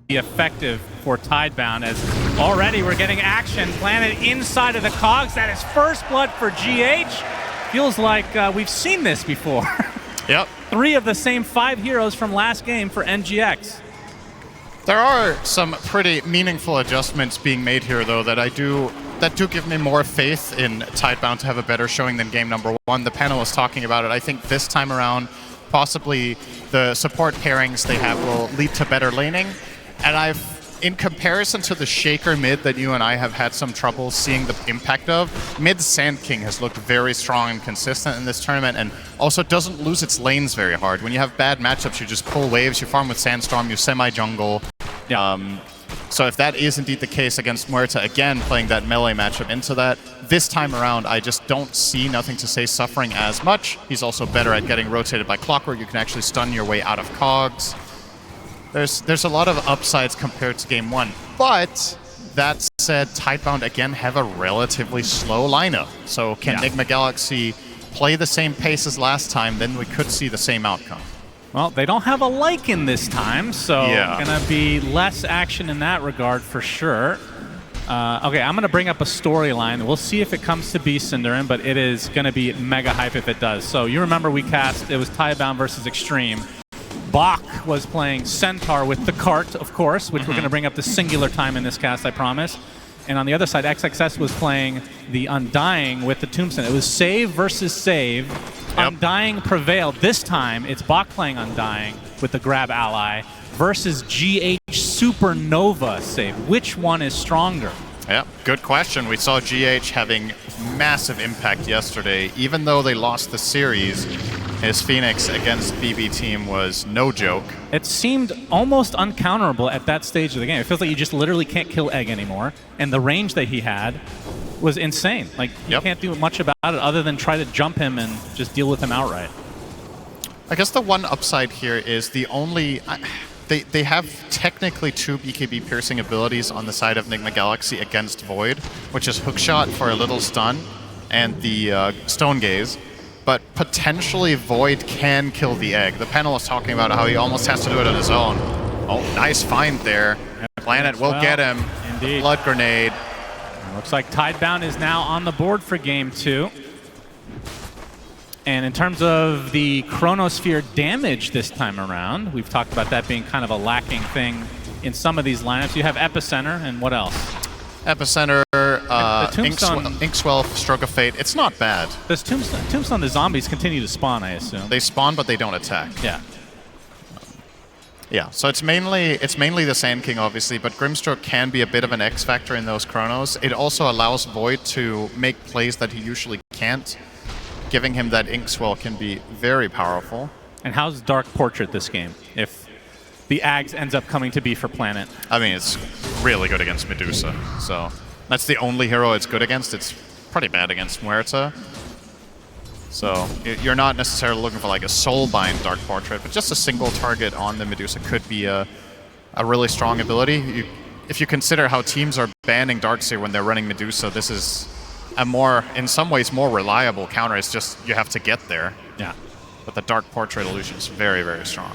effective for Tidebound, as already we're getting action planted inside of the cogs. That is first blood for GH. Feels like we've seen this before. Yep. 3 of the same 5 heroes from last game for NGX. There are some pretty meaningful adjustments being made here, though, that do give me more faith in Tidebound to have a better showing than game number 1. The panel was talking about it. I think this time around, possibly the support pairings they have will lead to better laning. And in comparison to the Shaker mid that you and I have had some trouble seeing the impact of, mid Sand King has looked very strong and consistent in this tournament, and also doesn't lose its lanes very hard. When you have bad matchups, you just pull waves, you farm with Sandstorm, you semi-jungle. Yeah. So if that is indeed the case against Muerta, again, playing that melee matchup into that, this time around, I just don't see Nothing to Say suffering as much. He's also better at getting rotated by Clockwork. You can actually stun your way out of cogs. There's a lot of upsides compared to game 1. But that said, Tidebound again have a relatively slow lineup. So can Nigma Galaxy play the same pace as last time, then we could see the same outcome. Well, they don't have a Lycan this time, so gonna be less action in that regard for sure. Okay, I'm gonna bring up a storyline. We'll see if it comes to Beast Cinderin, but it is gonna be mega hype if it does. So you remember we cast, it was Tidebound versus Extreme. Bach was playing Centaur with the cart, of course, which we're going to bring up the singular time in this cast, I promise. And on the other side, XXS was playing the Undying with the Tombstone. It was save versus save. Yep. Undying prevailed. This time, it's Bach playing Undying with the grab ally versus GH Supernova save. Which one is stronger? Yeah, good question. We saw GH having massive impact yesterday. Even though they lost the series, his Phoenix against BB team was no joke. It seemed almost uncounterable at that stage of the game. It feels like you just literally can't kill Egg anymore. And the range that he had was insane. Like, you can't do much about it other than try to jump him and just deal with him outright. I guess the one upside here is the only... They have technically 2 BKB piercing abilities on the side of Nigma Galaxy against Void, which is Hookshot for a little stun and the Stone Gaze. But potentially Void can kill the Egg. The panel was talking about how he almost has to do it on his own. Oh, nice find there. Planet will get him. Indeed. Blood Grenade. Looks like Tidebound is now on the board for game 2. And in terms of the Chronosphere damage this time around, we've talked about that being kind of a lacking thing in some of these lineups. You have Epicenter, and what else? Epicenter, Inkswell, Stroke of Fate. It's not bad. Does Tombstone, the zombies continue to spawn, I assume? They spawn, but they don't attack. Yeah. Yeah, so it's mainly the Sand King, obviously, but Grimstroke can be a bit of an X factor in those Chronos. It also allows Void to make plays that he usually can't. Giving him that Inkswell can be very powerful. And how's Dark Portrait this game, if the Ags ends up coming to be for Planet? I mean, it's really good against Medusa, so that's the only hero it's good against. It's pretty bad against Muerta. So you're not necessarily looking for like a Soulbind Dark Portrait, but just a single target on the Medusa could be a really strong ability. If you consider how teams are banning Darkseer when they're running Medusa, this is a more, in some ways, more reliable counter. It's just you have to get there. Yeah. But the Dark Portrait illusion is very, very strong.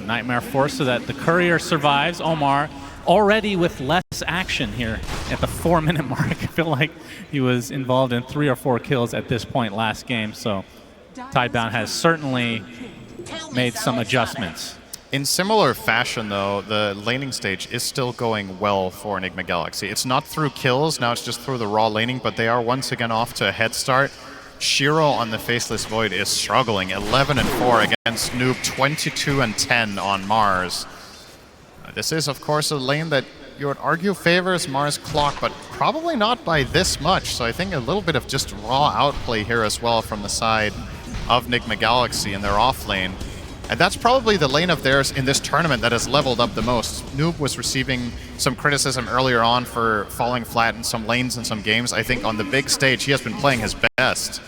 Nightmare Force so that the Courier survives. Omar already with less action here at the 4-minute mark. I feel like he was involved in 3 or 4 kills at this point last game. So Tidebound has certainly made some adjustments. In similar fashion, though, the laning stage is still going well for Nigma Galaxy. It's not through kills, now it's just through the raw laning, but they are once again off to a head start. Shiro on the Faceless Void is struggling, 11-4 against Noob, 22-10 on Mars. This is, of course, a lane that you would argue favors Mars Clock, but probably not by this much, so I think a little bit of just raw outplay here as well from the side of Nigma Galaxy in their off lane. And that's probably the lane of theirs in this tournament that has leveled up the most. Noob was receiving some criticism earlier on for falling flat in some lanes in some games. I think on the big stage, he has been playing his best.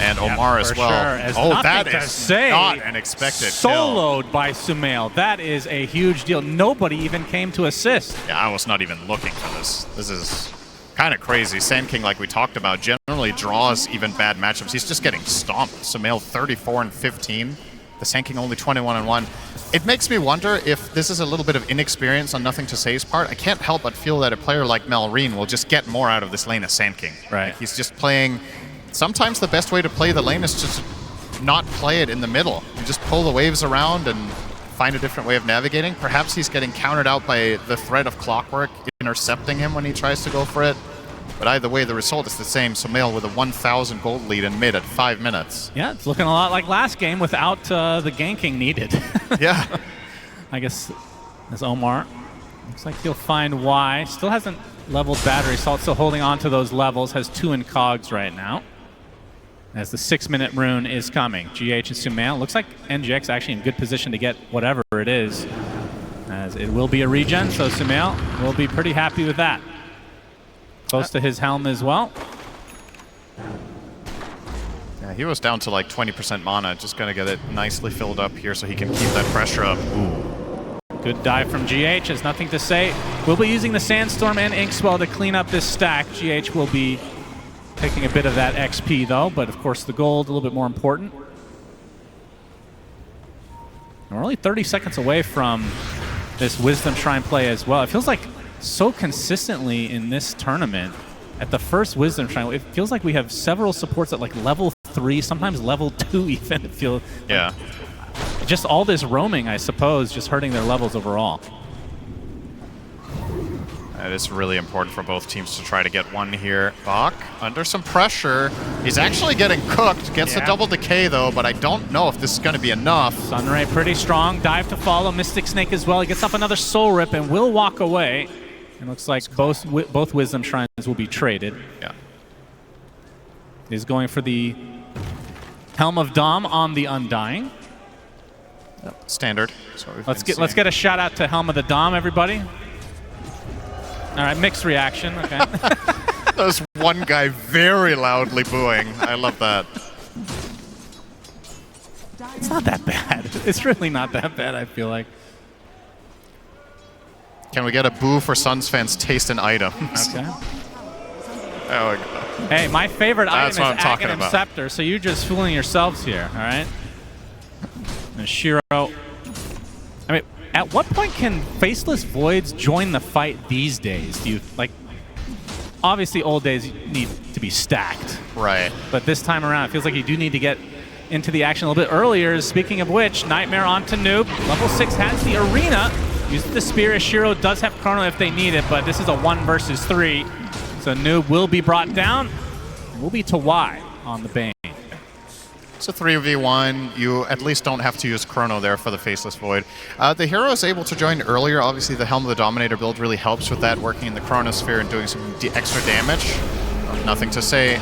And Omar as well. Sure. Oh, that is not an expected soloed kill. by Sumail. That is a huge deal. Nobody even came to assist. Yeah, I was not even looking for this. This is kind of crazy. Sand King, like we talked about, generally draws even bad matchups. He's just getting stomped. Sumail 34-15. The Sanking only 21-1. It makes me wonder if this is a little bit of inexperience on Nothing to Say's part. I can't help but feel that a player like Malrine will just get more out of this lane as Sanking. Right. Like he's just playing... Sometimes the best way to play the lane is just not play it in the middle. You just pull the waves around and find a different way of navigating. Perhaps he's getting countered out by the threat of Clockwork intercepting him when he tries to go for it. But either way, the result is the same. Sumail with a 1,000 gold lead in mid at 5 minutes. Yeah, it's looking a lot like last game without the ganking needed. Yeah. I guess as Omar. Looks like he'll find Y. Still hasn't leveled battery salt, still holding on to those levels. Has 2 in cogs right now. As the 6-minute rune is coming. GH and Sumail. Looks like NGX actually in good position to get whatever it is. As it will be a regen, so Sumail will be pretty happy with that. Close to his helm as well. Yeah, he was down to like 20% mana. Just going to get it nicely filled up here so he can keep that pressure up. Ooh. Good dive from GH. Has Nothing to Say. We'll be using the Sandstorm and Inkswell to clean up this stack. GH will be taking a bit of that XP though, but of course the gold a little bit more important. And we're only 30 seconds away from this Wisdom Shrine play as well. It feels like so consistently in this tournament, at the first Wisdom Shrine, it feels like we have several supports at like level 3, sometimes level 2 even. It feels yeah. Just all this roaming, I suppose, just hurting their levels overall. It is really important for both teams to try to get one here. Bach, under some pressure. He's actually getting cooked. Gets a double decay, though, but I don't know if this is going to be enough. Sunray pretty strong. Dive to follow. Mystic Snake as well. He gets up another Soul Rip and will walk away. It looks like both Wisdom Shrines will be traded. Yeah. He's going for the Helm of Dom on the Undying. Standard. Let's get a shout out to Helm of the Dom, everybody. All right, mixed reaction. Okay. There's one guy very loudly booing. I love that. It's not that bad. It's really not that bad, I feel like. Can we get a boo for Suns fans taste in items? Okay. There we go. Hey, my favorite item is Aghanim Aghanim Scepter, so you're just fooling yourselves here, all right? And Shiro. I mean, at what point can Faceless Voids join the fight these days? Do you, like, obviously old days need to be stacked. Right. But this time around, it feels like you do need to get into the action a little bit earlier. Speaking of which, Nightmare onto Noob. Level 6 has the arena. Uses the Spear. Shiro does have Chrono if they need it, but this is a 1 versus 3. So Noob will be brought down. We'll be to Y on the Bane. It's a 3v1. You at least don't have to use Chrono there for the Faceless Void. The hero is able to join earlier. Obviously, the Helm of the Dominator build really helps with that, working in the Chronosphere and doing some extra damage. Nothing to say.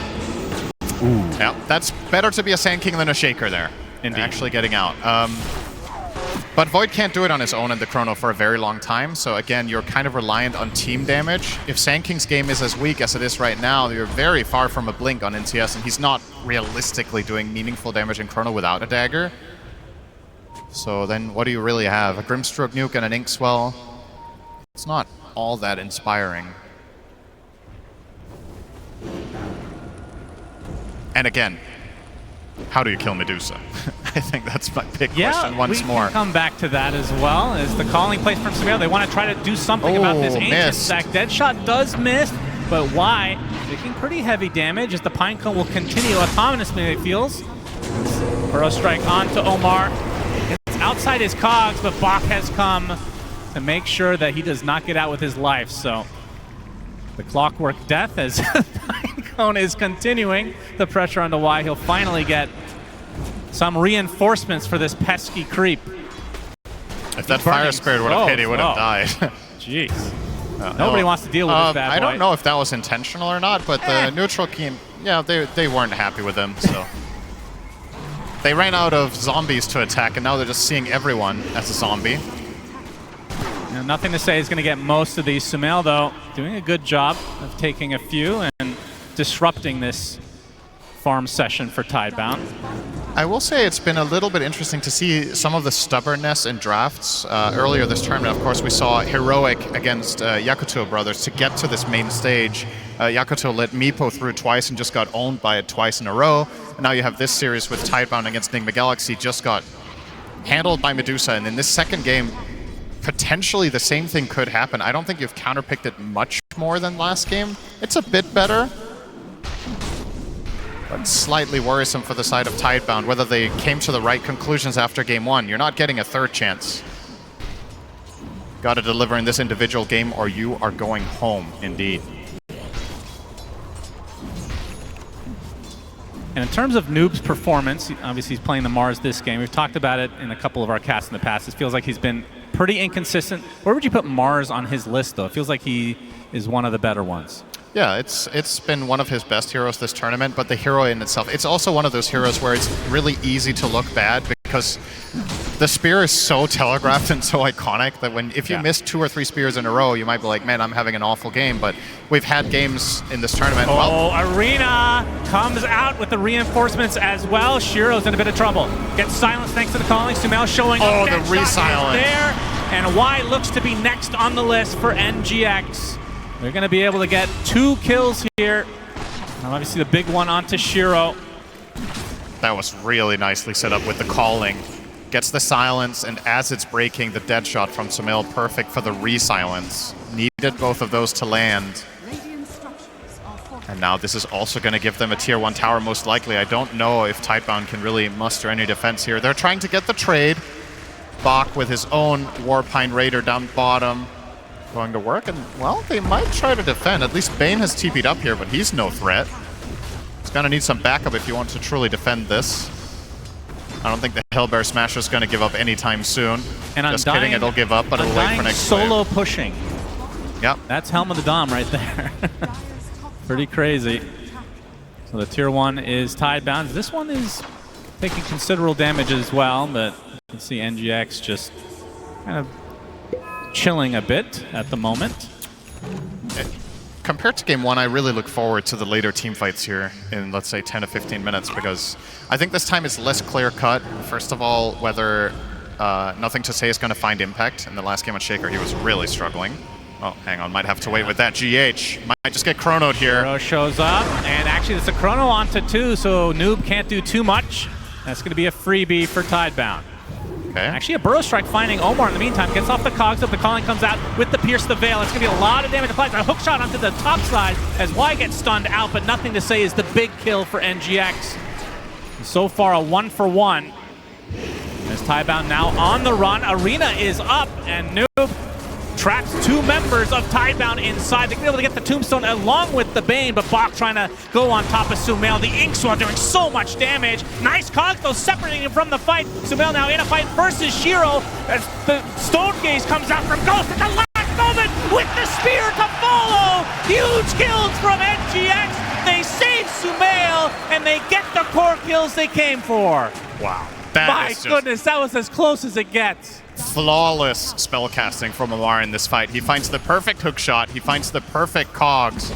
Ooh. Yeah, that's better to be a Sand King than a Shaker there. Indeed. Actually getting out. But Void can't do it on his own in the Chrono for a very long time, so again, you're kind of reliant on team damage. If Sand King's game is as weak as it is right now, you're very far from a Blink on NCS, and he's not realistically doing meaningful damage in Chrono without a dagger. So then what do you really have? A Grimstroke Nuke and an Inkswell? It's not all that inspiring. And again, how do you kill Medusa? I think that's my big question once more. Yeah, we can come back to that as well. Is the calling place from Sumail. They want to try to do something about this ancient stack. Deadshot does miss, but why? Taking pretty heavy damage as the Pinecone will continue autonomously, it feels. Burrow Strike onto Omar. It's outside his cogs, but Bach has come to make sure that he does not get out with his life. So the Clockwork Death as Pinecone is continuing the pressure onto Y. He'll finally get some reinforcements for this pesky creep. If that Fire Spirit would have hit, he would have died. Jeez. Nobody wants to deal with this bad boy. I don't know if that was intentional or not, but the neutral team, yeah, they weren't happy with him, so. They ran out of zombies to attack, and now they're just seeing everyone as a zombie. Nothing to Say is going to get most of these. Sumail, though, doing a good job of taking a few and disrupting this farm session for Tidebound. I will say it's been a little bit interesting to see some of the stubbornness in drafts. Earlier this tournament, of course, we saw Heroic against Yakuto Brothers to get to this main stage. Yakuto let Meepo through twice and just got owned by it twice in a row. And now you have this series with Tidebound against Nigma Galaxy, just got handled by Medusa, and in this second game, potentially the same thing could happen. I don't think you've counterpicked it much more than last game. It's a bit better, but slightly worrisome for the side of Tidebound, whether they came to the right conclusions after game one. You're not getting a third chance. Got to deliver in this individual game or you are going home, indeed. And in terms of Noob's performance, obviously he's playing the Mars this game. We've talked about it in a couple of our casts in the past. It feels like he's been pretty inconsistent. Where would you put Mars on his list, though? It feels like he is one of the better ones. Yeah, it's been one of his best heroes this tournament, but the hero in itself, it's also one of those heroes where it's really easy to look bad because the spear is so telegraphed and so iconic that if you miss 2 or 3 spears in a row, you might be like, man, I'm having an awful game. But we've had games in this tournament. Oh, Arena comes out with the reinforcements as well. Shiro's in a bit of trouble. Gets silenced thanks to the calling. Sumail showing up. Oh, the resilence there. And Y looks to be next on the list for NGX. They're going to be able to get 2 kills here. And obviously the big one onto Shiro. That was really nicely set up with the calling. Gets the silence, and as it's breaking, the dead shot from Sumail, perfect for the re-silence. Needed both of those to land. And now this is also going to give them a tier 1 tower, most likely. I don't know if Tidebound can really muster any defense here. They're trying to get the trade. Bach with his own Warpine Raider down bottom. Going to work, and, well, they might try to defend. At least Bane has TP'd up here, but he's no threat. He's going to need some backup if you want to truly defend this. I don't think the Hellbear Smasher is going to give up anytime soon. And just kidding, it'll give up, but it'll wait for next solo wave. Pushing. Yep. That's Helm of the Dom right there. Pretty crazy. So the tier 1 is Tidebound. This one is taking considerable damage as well, but you can see NGX just kind of chilling a bit at the moment. Compared to game 1, I really look forward to the later team fights here in, let's say, 10 to 15 minutes, because I think this time it's less clear-cut. First of all, whether Nothing to Say is going to find impact. In the last game on Shaker, he was really struggling. Oh, hang on, might have to wait with that. GH might just get chronoed here. Hero shows up, and actually it's a chrono onto 2, so Noob can't do too much. That's going to be a freebie for Tidebound. Okay. Actually, a Burrow Strike finding Omar in the meantime. Gets off the cogs up. The calling comes out with the Pierce the Veil. It's going to be a lot of damage applied. A hook shot onto the top side as Y gets stunned out, but Nothing to Say is the big kill for NGX. So far, a 1-for-1. As Tidebound now on the run. Arena is up, and Noob traps 2 members of Tidebound inside. They're going to be able to get the Tombstone along with the Bane, but Bach trying to go on top of Sumail. The Inkswell doing so much damage. Nice cogs, though, separating him from the fight. Sumail now in a fight versus Shiro as the Stone Gaze comes out from Ghost at the last moment with the spear to follow. Huge kills from NGX. They save Sumail, and they get the core kills they came for. Wow. My goodness, that was as close as it gets. Flawless spellcasting from Omar in this fight. He finds the perfect hook shot. He finds the perfect cogs.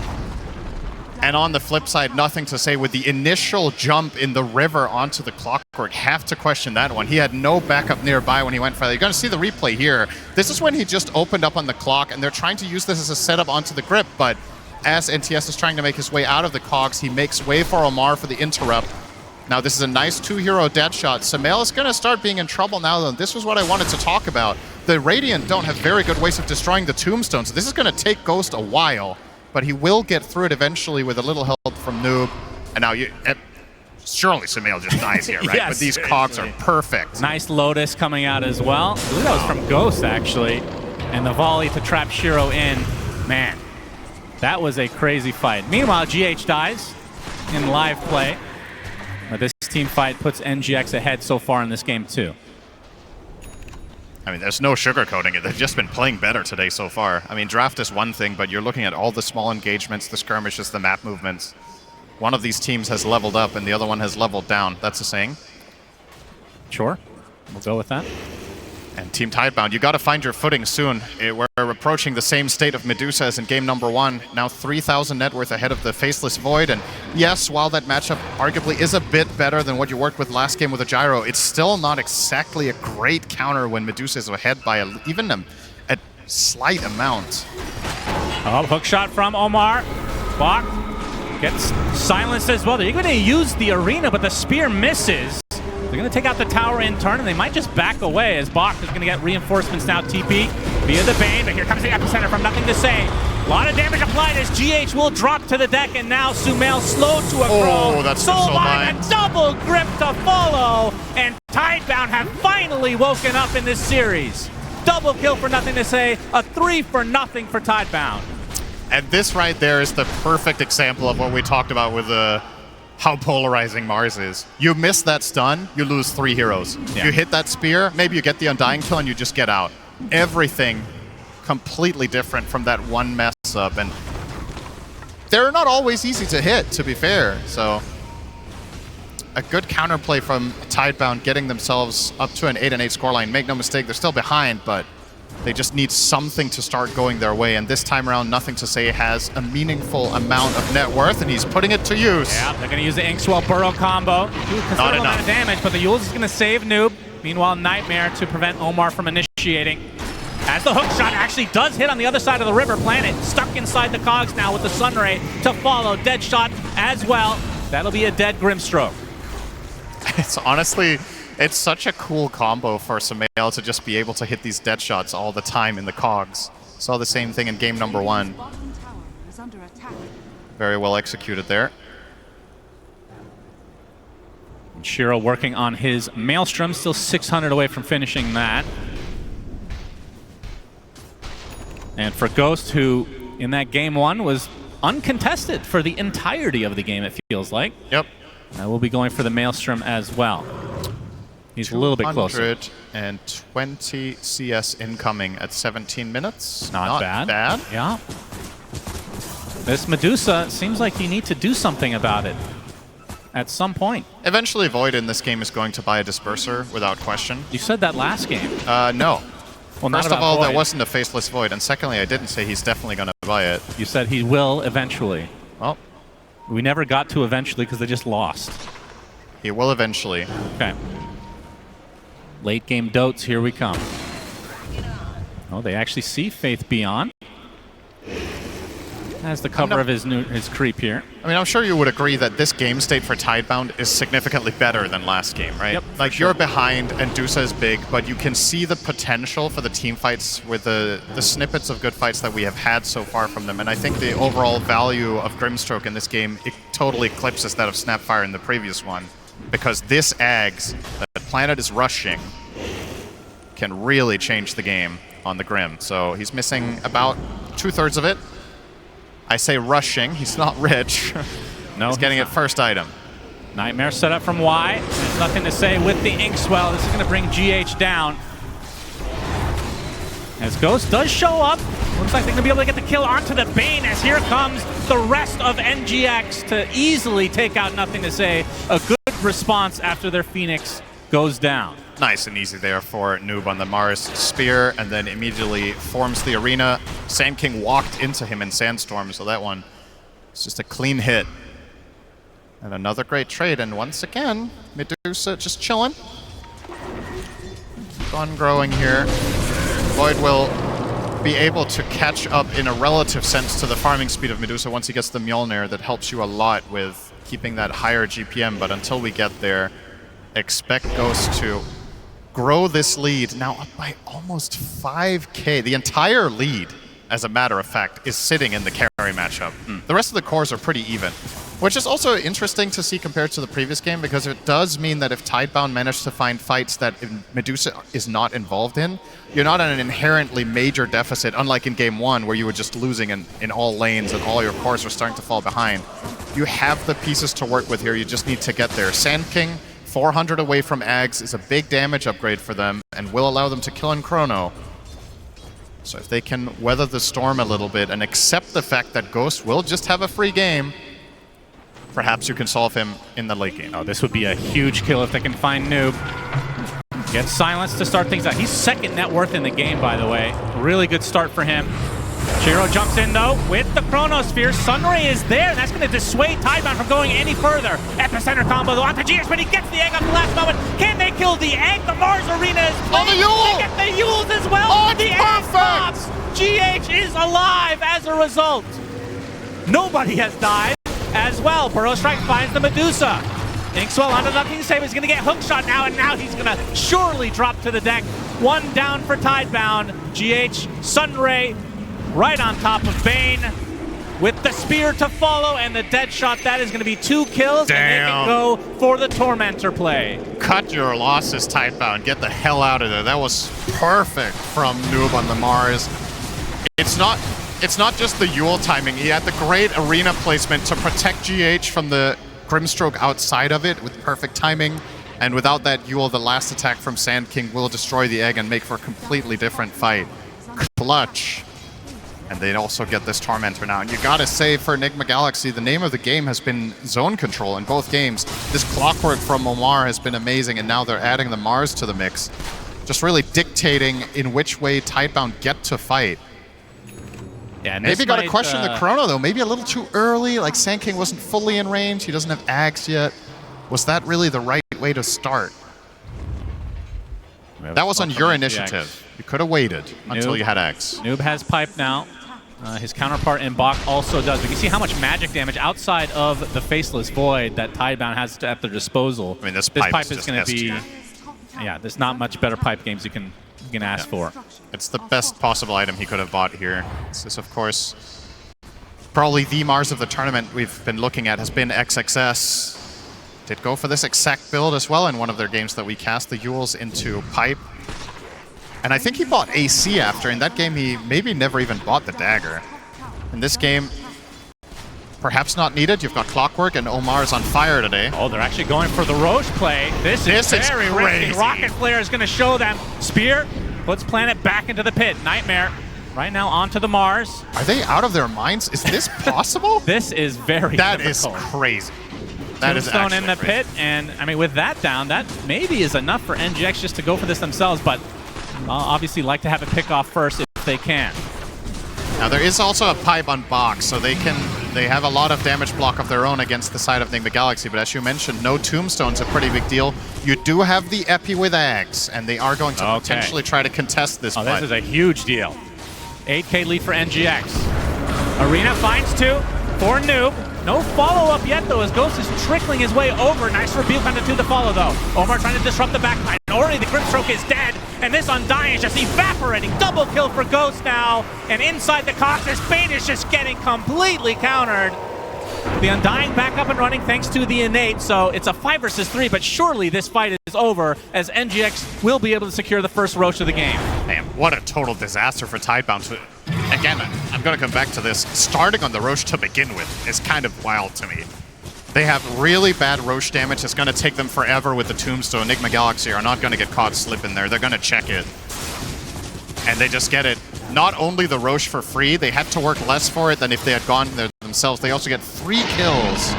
And on the flip side, Nothing to Say with the initial jump in the river onto the Clockwork. Have to question that one. He had no backup nearby when he went for that. You're going to see the replay here. This is when he just opened up on the clock, and they're trying to use this as a setup onto the grip, but as NTS is trying to make his way out of the cogs, he makes way for Omar for the interrupt. Now, this is a nice 2-hero dead shot. Sumail is going to start being in trouble now, though. This was what I wanted to talk about. The Radiant don't have very good ways of destroying the Tombstone, so this is going to take Ghost a while, but he will get through it eventually with a little help from Noob. And now, surely Sumail just dies here, right? Yes, but these cogs are perfect. Nice Lotus coming out as well. I believe that was from Ghost, actually. And the volley to trap Shiro in. Man, that was a crazy fight. Meanwhile, GH dies in live play. But this team fight puts NGX ahead so far in this game, too. I mean, there's no sugarcoating it. They've just been playing better today so far. I mean, draft is one thing, but you're looking at all the small engagements, the skirmishes, the map movements. One of these teams has leveled up, and the other one has leveled down. That's a saying. Sure. We'll go with that. And Team Tidebound, you got to find your footing soon. We're approaching the same state of Medusa as in game number 1. Now 3,000 net worth ahead of the Faceless Void. And yes, while that matchup arguably is a bit better than what you worked with last game with a Gyro, it's still not exactly a great counter when Medusa is ahead by even a slight amount. Oh, hook shot from Omar. Bach gets silenced as well. They're going to use the Arena, but the spear misses. They're They're going to take out the tower in turn, and they might just back away as Bach is going to get reinforcements now. TP via the Bane, but here comes the epicenter from nothing to say. A lot of damage applied as GH will drop to the deck, and now Sumail slowed to a crawl. Oh, that's Soul so Line, a double grip to follow, and Tidebound have finally woken up in this series. Double kill for nothing to say, a 3-for-0 for Tidebound. And this right there is the perfect example of what we talked about with how polarizing Mars is. You miss that stun, you lose 3 heroes. Yeah. You hit that spear, maybe you get the Undying kill and you just get out. Everything completely different from that one mess up, and they're not always easy to hit, to be fair. So a good counterplay from Tidebound, getting themselves up to an 8-8 scoreline. Make no mistake, they're still behind, but they just need something to start going their way. And this time around, Nothing to Say has a meaningful amount of net worth, and he's putting it to use. Yeah, they're going to use the Inkswell Burrow combo. Not enough amount of damage, but the Yules is going to save Noob. Meanwhile, Nightmare to prevent Omar from initiating. As the hook shot actually does hit on the other side of the river, Planet stuck inside the cogs now with the Sunray to follow. Dead shot as well. That'll be a dead Grimstroke. It's honestly, it's such a cool combo for Sumail to just be able to hit these dead shots all the time in the cogs. Saw the same thing in game number 1. Very well executed there. Shiro working on his Maelstrom, still 600 away from finishing that. And for Ghost, who in that game 1 was uncontested for the entirety of the game, it feels like. Yep. We'll be going for the Maelstrom as well. He's a little bit closer. 220 CS incoming at 17 minutes. Not bad. Yeah. This Medusa seems like you need to do something about it at some point. Eventually, Void in this game is going to buy a Disperser without question. You said that last game. No. Well, First of all, there wasn't a Faceless Void, and secondly, I didn't say he's definitely going to buy it. You said he will eventually. Well, we never got to eventually because they just lost. He will eventually. Okay. Late game dotes, here we come. Oh, they actually see Faith Beyond. Has the cover of his creep here. I mean, I'm sure you would agree that this game state for Tidebound is significantly better than last game, right? Yep, like, you're behind and Dusa is big, but you can see the potential for the team fights with the snippets of good fights that we have had so far from them. And I think the overall value of Grimstroke in this game, it totally eclipses that of Snapfire in the previous one. Because this Ags that Planet is rushing can really change the game on the Grim. So he's missing about 2/3 of it. I say rushing, he's not rich. No, he's getting it first item. Nightmare set up from Y. There's nothing to say with the Inkswell. This is going to bring GH down. As Ghost does show up. Looks like they're going to be able to get the kill onto the Bane as here comes the rest of NGX to easily take out Nothing to Say. A good response after their Phoenix goes down. Nice and easy there for Noob on the Mars Spear, and then immediately forms the arena. Sand King walked into him in Sandstorm, so that one is just a clean hit. And another great trade, and once again, Medusa just chilling. Keep on growing here. Void will be able to catch up in a relative sense to the farming speed of Medusa once he gets the Mjolnir. That helps you a lot with keeping that higher GPM, but until we get there, expect Ghost to grow this lead now up by almost 5K. The entire lead, as a matter of fact, is sitting in the carry matchup. The rest of the cores are pretty even, which is also interesting to see compared to the previous game, because it does mean that if Tidebound managed to find fights that Medusa is not involved in, you're not at an inherently major deficit, unlike in game 1 where you were just losing in all lanes and all your cores were starting to fall behind. You have the pieces to work with here, you just need to get there. Sand King, 400 away from Ags, is a big damage upgrade for them and will allow them to kill in Chrono. So if they can weather the storm a little bit and accept the fact that Ghost will just have a free game, perhaps you can solve him in the late game. Oh, this would be a huge kill if they can find Noob. Gets silenced to start things out. He's second net worth in the game, by the way. Really good start for him. Shiro jumps in, though, with the Chronosphere. Sunray is there, and that's going to dissuade Tidebound from going any further. Epicenter combo, though, onto GX, but he gets the egg at the last moment. Can they kill the egg? The Mars Arena is played. Oh, the Yule! They get the Yules as well. Oh, the egg pops. GH is alive as a result. Nobody has died as well. Burrow Strike finds the Medusa. Inkswell onto the King save. He's going to get hookshot now, and now he's going to surely drop to the deck. One down for Tidebound. GH, Sunray right on top of Bane with the spear to follow and the dead shot. That is going to be 2 kills. Damn. And they can go for the Tormentor play. Cut your losses, Tidebound. Get the hell out of there. That was perfect from Noob on the Mars. It's not just the Yule timing. He had the great arena placement to protect GH from the Grimstroke outside of it with perfect timing. And without that Yule, the last attack from Sand King will destroy the egg and make for a completely different fight. Clutch. And they also get this Tormentor now. And you gotta say, for Nigma Galaxy, the name of the game has been zone control in both games. This clockwork from Omar has been amazing, and now they're adding the Mars to the mix. Just really dictating in which way Tidebound get to fight. Yeah, maybe got to question the chrono, though. Maybe a little too early. Like, Sand King wasn't fully in range. He doesn't have Axe yet. Was that really the right way to start? That was on your initiative. You could have waited until you had Axe. Noob has Pipe now. His counterpart in Bach also does. We can see how much magic damage outside of the Faceless Void that Tidebound has at their disposal. I mean, this pipe is going to be... Yeah, there's not much better pipe games you can ask for. It's the best possible item he could have bought here. This is, of course, probably the Mars of the tournament we've been looking at has been XXS. Did go for this exact build as well in one of their games that we cast the Yules into Pipe. And I think he bought AC after. In that game, he maybe never even bought the dagger. In this game, perhaps not needed. You've got Clockwork, and Omar is on fire today. Oh, they're actually going for the Roche play. This is very risky. Rocket Flare is going to show them. Spear puts Planet back into the pit. Nightmare right now onto the Mars. Are they out of their minds? Is this possible? This is very That difficult. is crazy. That is Tombstone actually in the crazy. pit, and I mean, with that down, that maybe is enough for NGX just to go for this themselves, but obviously like to have it pick off first if they can. Now there is also a Pipe on Box, so they have a lot of damage block of their own against the side of Nigma Galaxy, but as you mentioned, no Tombstone's a pretty big deal. You do have the Epi with Axe, and they are going to potentially try to contest this fight. This is a huge deal. 8K lead for NGX. Arena finds 2 for Noob. No follow-up yet, though, as Ghost is trickling his way over. Nice rebuke onto 2 to follow, though. Omar trying to disrupt the backline. Already the Grimstroke is dead, and this Undying is just evaporating. Double kill for Ghost now, and inside the Cox's, Bane is just getting completely countered. The Undying back up and running thanks to the Innate, so it's a 5 versus 3, but surely this fight is over, as NGX will be able to secure the first Roche of the game. Man, what a total disaster for Tidebound. Again, I'm going to come back to this. Starting on the Roche to begin with is kind of wild to me. They have really bad Roche damage. It's going to take them forever with the Tombstone. Nigma Galaxy are not going to get caught slipping there. They're going to check it. And they just get it. Not only the Roche for free, they had to work less for it than if they had gone there themselves. They also get 3 kills.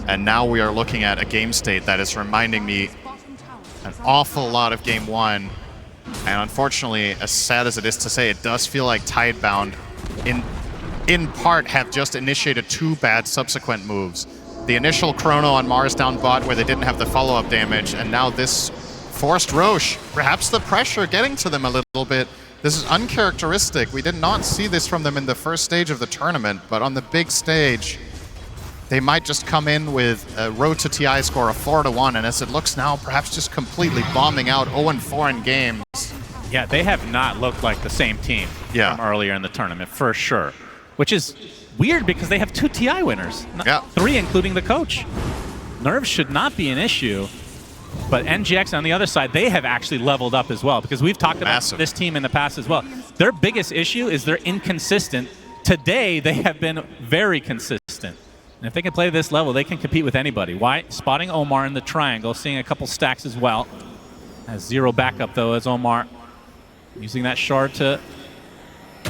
And now we are looking at a game state that is reminding me an awful lot of Game 1. And unfortunately, as sad as it is to say, it does feel like Tidebound, in part, have just initiated 2 bad subsequent moves. The initial chrono on Mars down bot where they didn't have the follow-up damage, and now this forced Roche. Perhaps the pressure getting to them a little bit. This is uncharacteristic. We did not see this from them in the first stage of the tournament, but on the big stage, they might just come in with a road to TI score of 4-1, and as it looks now, perhaps just completely bombing out 0-4 in games. Yeah, they have not looked like the same team from earlier in the tournament, for sure. Which is weird because they have 2 TI winners. 3, including the coach. Nerves should not be an issue, but NGX on the other side, they have actually leveled up as well, because we've talked about this team in the past as well. Their biggest issue is they're inconsistent. Today, they have been very consistent. And if they can play this level, they can compete with anybody. Why? Spotting Omar in the triangle, seeing a couple stacks as well. Has 0 backup, though, as Omar using that shard to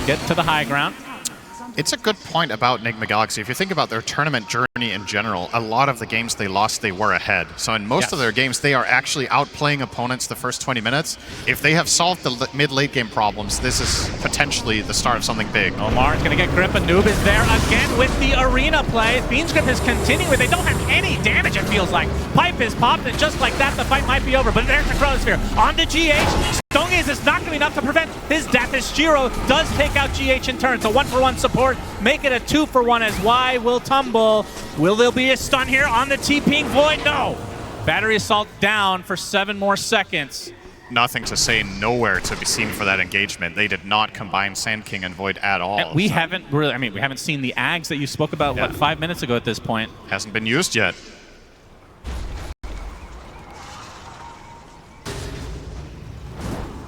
get to the high ground. It's a good point about Nigma Galaxy. If you think about their tournament journey in general, a lot of the games they lost, they were ahead. So in most of their games, they are actually outplaying opponents the first 20 minutes. If they have solved the mid-late game problems, this is potentially the start of something big. Omar is going to get grip, and Noob is there again with the arena play. Bean's grip is continuing. They don't have any damage, it feels like. Pipe is popped, and just like that, the fight might be over. But there's the Chronosphere. On to GH. Stonegaze is not going to be enough to prevent his death, as Shiro does take out GH in turn. So 1-for-1 support, make it a 2-for-1 as Y will tumble. Will there be a stun here on the T-Ping Void? No. Battery Assault down for 7 more seconds. Nothing to say, nowhere to be seen for that engagement. They did not combine Sand King and Void at all. And we haven't really, I mean, we haven't seen the Ags that you spoke about, what, 5 minutes ago at this point? Hasn't been used yet.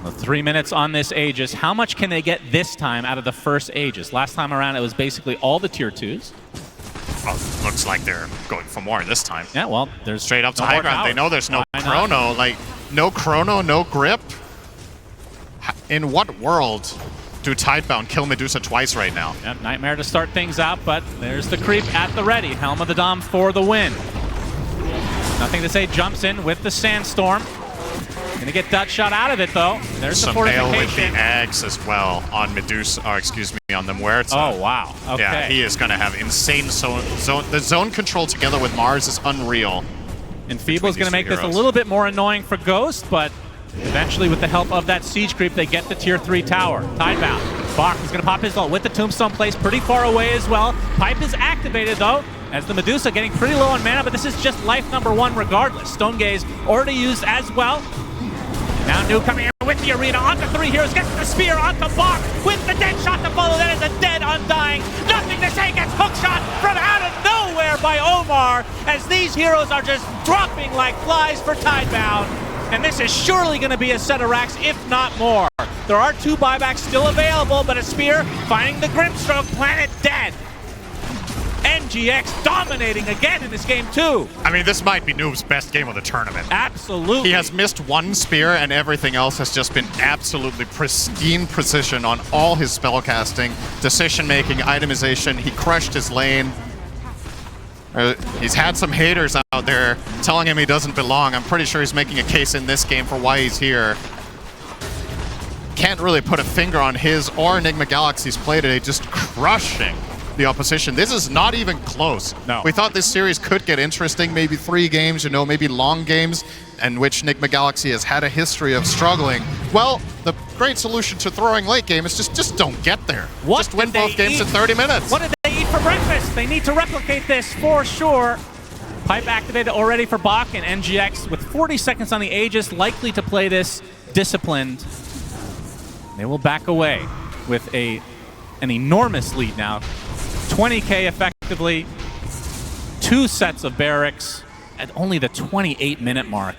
Well, 3 minutes on this Aegis. How much can they get this time out of the first Aegis? Last time around, it was basically all the tier 2s. Oh, looks like they're going for more this time. Yeah, well, there's straight up to no high more ground. power. They know there's no chrono. Like, no chrono, no grip. In what world do Tidebound kill Medusa twice right now? Yep, Nightmare to start things out, but there's the creep at the ready. Helm of the Dom for the win. Nothing to say, jumps in with the Sandstorm. Gonna get Dutch shot out of it, though. There's the fortification. With the Ags as well on Medusa, or excuse me, on the Muerta. Oh, wow. Okay. Yeah, he is gonna have insane zone. The zone control together with Mars is unreal. Enfeeble's gonna make this a little bit more annoying for Ghost, but eventually with the help of that Siege Creep, they get the tier 3 tower. Tidebound. Bach is gonna pop his ult with the Tombstone placed pretty far away as well. Pipe is activated, though, as the Medusa getting pretty low on mana, but this is just life number 1 regardless. Stone Gaze already used as well. Now New coming in with the arena, onto 3 heroes, gets the spear onto Bach with the dead shot to follow. That is a dead Undying. Nothing to say, gets hook shot from out of nowhere by Omar, as these heroes are just dropping like flies for Tidebound. And this is surely going to be a set of racks, if not more. There are 2 buybacks still available, but a spear finding the Grimstroke, planet dead. NGX dominating again in this game too. I mean, this might be Noob's best game of the tournament. Absolutely. He has missed 1 spear and everything else has just been absolutely pristine precision on all his spellcasting, decision-making, itemization. He crushed his lane. He's had some haters out there telling him he doesn't belong. I'm pretty sure he's making a case in this game for why he's here. Can't really put a finger on his or Nigma Galaxy's play today, just crushing the opposition. This is not even close. No. We thought this series could get interesting, maybe 3 games, you know, maybe long games, in which Nigma Galaxy has had a history of struggling. Well, the great solution to throwing late game is just don't get there. Just win both games in 30 minutes. What did they eat for breakfast? They need to replicate this for sure. Pipe activated already for Bach, and NGX with 40 seconds on the Aegis, likely to play this disciplined. They will back away with an enormous lead now. 20k effectively, 2 sets of barracks at only the 28-minute mark.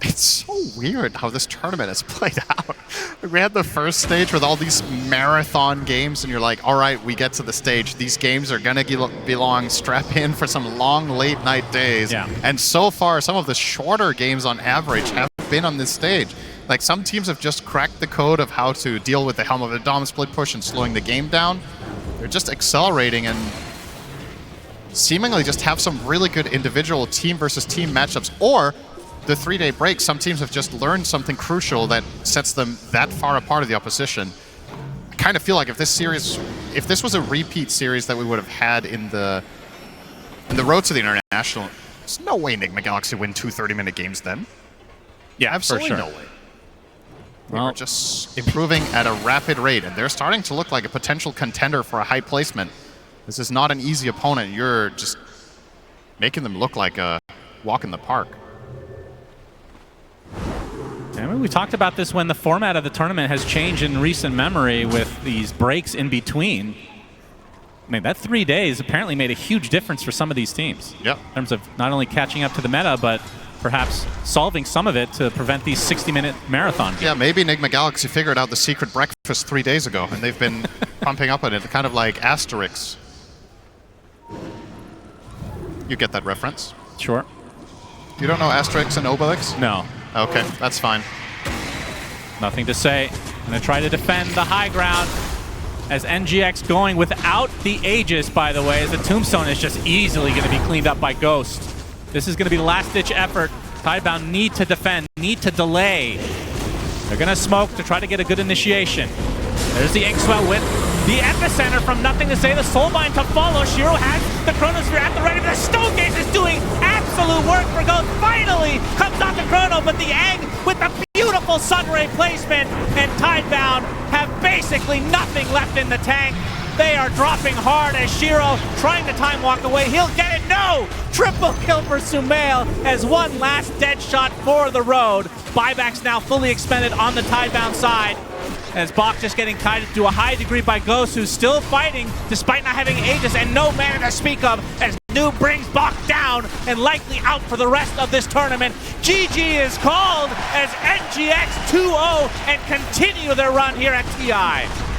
It's so weird how this tournament has played out. We had the first stage with all these marathon games, and you're like, all right, we get to the stage. These games are going to be long. Strap in for some long late-night days. Yeah. And so far, some of the shorter games on average have been on this stage. Like, some teams have just cracked the code of how to deal with the Helm of the Dom split push and slowing the game down. They're just accelerating and seemingly just have some really good individual team versus team matchups. Or the 3-day break, some teams have just learned something crucial that sets them that far apart of the opposition. I kind of feel like if this was a repeat series that we would have had in the road to the International, there's no way Nigma Galaxy win 2 30-minute games then. Yeah, absolutely for sure. no way. They're just improving at a rapid rate, and they're starting to look like a potential contender for a high placement. This is not an easy opponent. You're just making them look like a walk in the park. I mean, we talked about this when the format of the tournament has changed in recent memory with these breaks in between. I mean, that 3 days apparently made a huge difference for some of these teams. Yep. In terms of not only catching up to the meta, but perhaps solving some of it to prevent these 60-minute marathon games. Yeah, maybe Nigma Galaxy figured out the secret breakfast 3 days ago, and they've been pumping up on it, kind of like Asterix. You get that reference? Sure. You don't know Asterix and Obelix? No. Okay, that's fine. Nothing to say. Gonna try to defend the high ground as NGX going without the Aegis, by the way, as the Tombstone is just easily gonna be cleaned up by Ghost. This is going to be the last-ditch effort. Tidebound need to defend, need to delay. They're going to smoke to try to get a good initiation. There's the Inkswell with the Epicenter from Nothing to Say. The Soulbind to follow. Shiro has the Chronosphere at the ready, but the Stone Gaze is doing absolute work for Ghost. Finally comes off the Chrono, but the Egg with the beautiful Sunray placement, and Tidebound have basically nothing left in the tank. They are dropping hard as Shiro trying to time walk away. He'll get it. No! Triple kill for Sumail as one last dead shot for the road. Buybacks now fully expended on the Tidebound side. As Bach just getting tied to a high degree by Ghost, who's still fighting despite not having Aegis and no mana to speak of, as Noob brings Bach down and likely out for the rest of this tournament. GG is called as NGX 2-0 and continue their run here at TI.